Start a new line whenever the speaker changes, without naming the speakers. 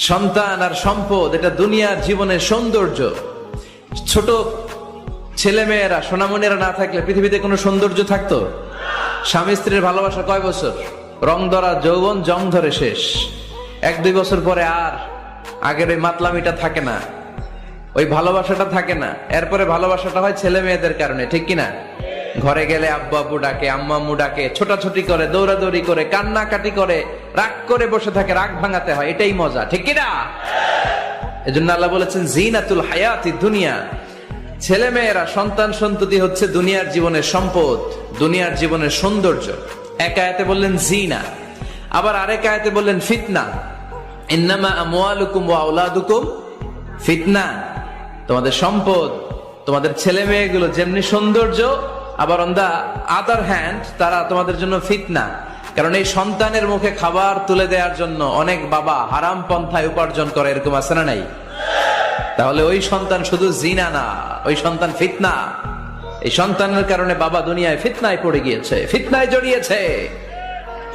সন্তান আর সম্পদ এটা দুনিয়ার জীবনের সৌন্দর্য। ছোট ছেলেমেয়েরা সোনামণিরা না থাকলে পৃথিবীতে কোনো সৌন্দর্য থাকতো? স্বামী স্ত্রীর ভালোবাসা কয় বছর? রং ধরা যৌবন জং ধরে শেষ। 1-2 বছর পরে আর আগের ওই মাতলামিটা থাকে না, ওই ভালোবাসাটা থাকে না। এরপরে ভালোবাসাটা হয় ছেলে মেয়েদের কারণে, ঠিক কিনা? ঘরে গেলে আব্বু আব্বু ডাকে, আম্মা আম্মু ডাকে, ছোটাছুটি করে, দৌড়াদৌড়ি করে, কান্নাকাটি করে, রাগ করে বসে থাকে, রাগ ভাঙাতে হয়, এটাই মজা, ঠিক কিনা? এজন্য আল্লাহ বলেছেন জিনাতুল হায়াতি দুনিয়া। ছেলে মেয়েরা, সন্তান সন্ততি হচ্ছে দুনিয়ার জীবনের সম্পদ, দুনিয়ার জীবনের সৌন্দর্য। এক আয়াতে বললেন জিনা, আবার আরেক আয়াতে বললেন ফিতনা। ইন্নামা আমওয়ালুকুম ওয়া আওলাদুকুম ফিতনা। তোমাদের সম্পদ, তোমাদের ছেলে মেয়েগুলো যেমনি সৌন্দর্য, আবার অন দা আদার হ্যান্ড তারা তোমাদের জন্য ফিতনা। কারণ এই সন্তানের মুখে খাবার তুলে দেওয়ার জন্য অনেক বাবা হারাম পন্থায় উপার্জন করে, এরকম আছে না নাই? তাহলে ওই সন্তান শুধু জিনা না, ওই সন্তান ফিতনা। এই সন্তানের কারণে বাবা দুনিয়ায় ফিতনায় পড়ে গিয়েছে, ফিতনায় জড়িয়েছে।